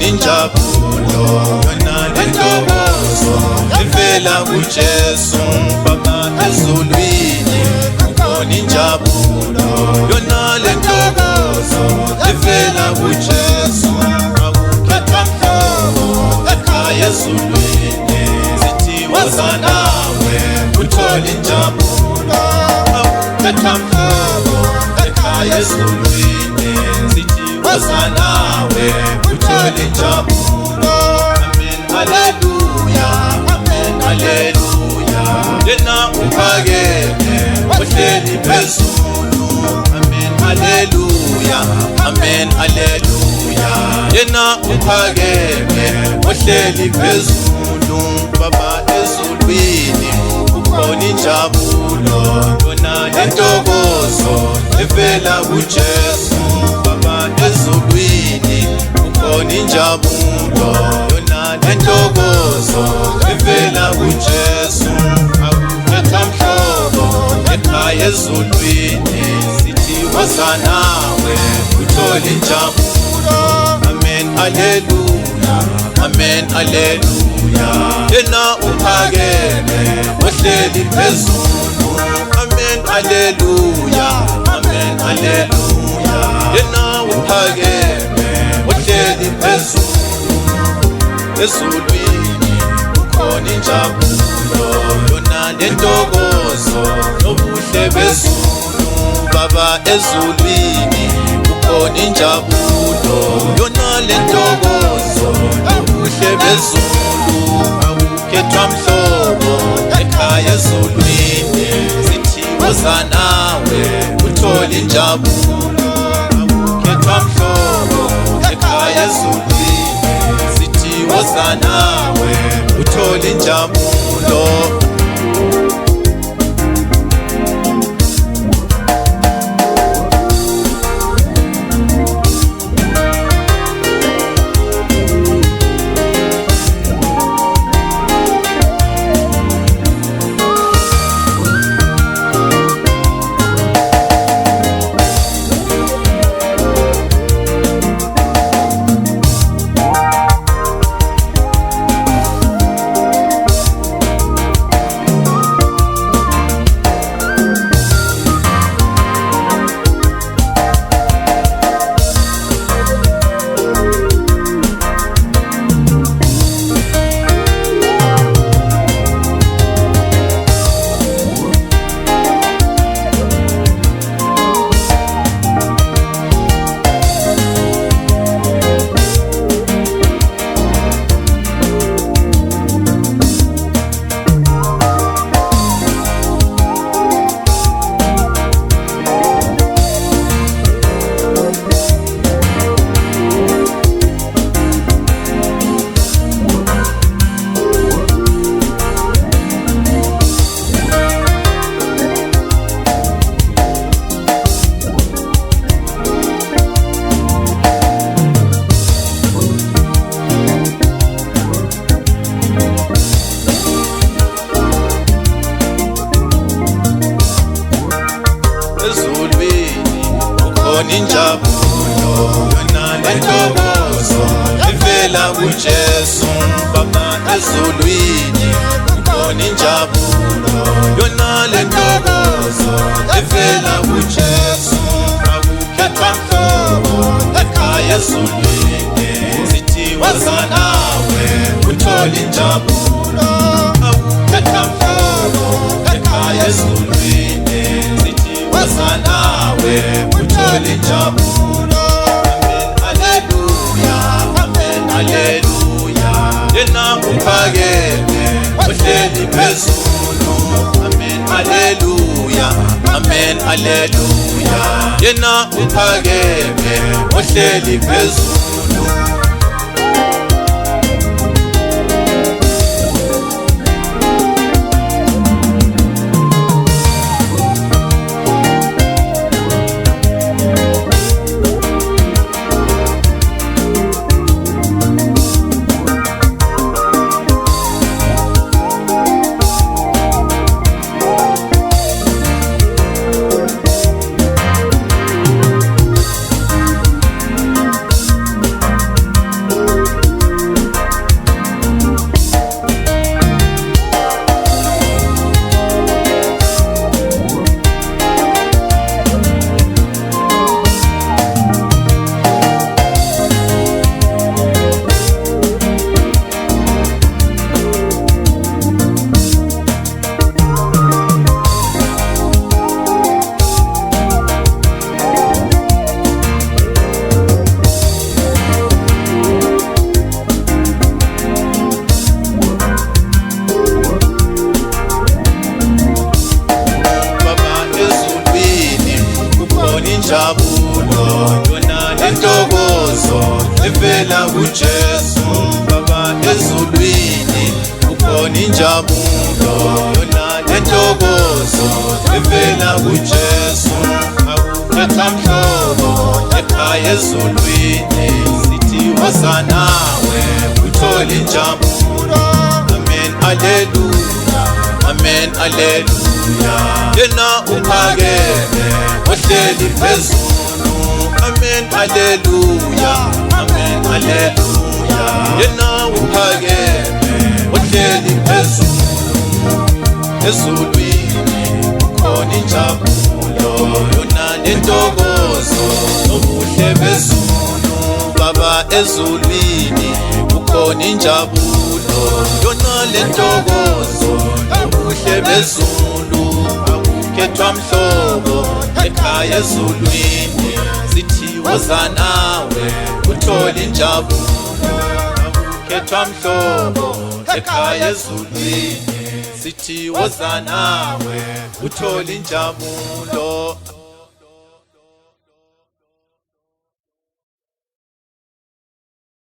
Injabulo yona lentokozo evela kuJesu Baba ezulwini ukhona injabulo yona lentokozo evela kuJesu akukhethwa mhlobo ekhaya ezulwini sithi woza nawe uthola injabulo akukhethwa mhlobo ekhaya ezulwini sithi woza nawe uthola injabulo. Amen hallelujah, amen hallelujah, yena uphakeme ohleli phezulu. Amen hallelujah, amen hallelujah, yena uphakeme ohleli phezulu. Baba ezulwini ukhona injabulo yona lentokozo evela kuJesu. Baba ezulwini ukhona injabulo yona lentokozo evela kuJesu. Akukhethwa mhlobo ekhaya ezulwini sithi woza nawe uthola injabulo. Amen hallelujah, amen hallelujah, yena uphakeme ohleli phezulu. Amen hallelujah, amen hallelujah, yena uphakeme ohleli phezulu. Ezulwini ukhona injabulo yona lentokozo nobuhle bezulu. Baba ezulwini ukhona injabulo yona lentokozo nobuhle bezulu. Akukhethwa mhlobo ekhaya ezulwini sithi woza nawe uthola injabulo. Akukhethwa mhlobo ekhaya ezulwini sithi woza nawe uthola injabulo. ukhona injabulo yona lentokozo evela kuJesu Baba ezulwini. Ukhona injabulo yona lentokozo evela kuJesu. Akukhethwa mhlobo ekhaya ezulwini sithi woza nawe uthola injabulo. Akukhethwa mhlobo ekhaya ezulwini sithi woza nawe uthola injabulo. Amen hallelujah, amen hallelujah, yena uphakeme ohleli phezulu. Amen hallelujah, amen hallelujah, yena uphakeme ohleli phezulu. injabulo yona lentokozo evela kuJesu Baba ezulwini kukhona injabulo yona lentokozo evela kuJesu akukhetha mhlobo ekhaya ezulwini sithi hosanawe uthola injabulo amen haleluya amen haleluya yena uphakeme ohleli phezulu amen haleluya amen haleluya yena uphakeme ohleli phezulu ezulwini kukhona injabulo yona lentokozo nobuhle bezulu Baba ezulwini kukhona injabulo yona lentokozo nobuhle bezulu akukhethwa mhlobo ekhaya ezulwini sithi hosanawe uthola injabulo akukhethwa mhlobo ekhaya ezulwini sithi hosanawe uthola injabulo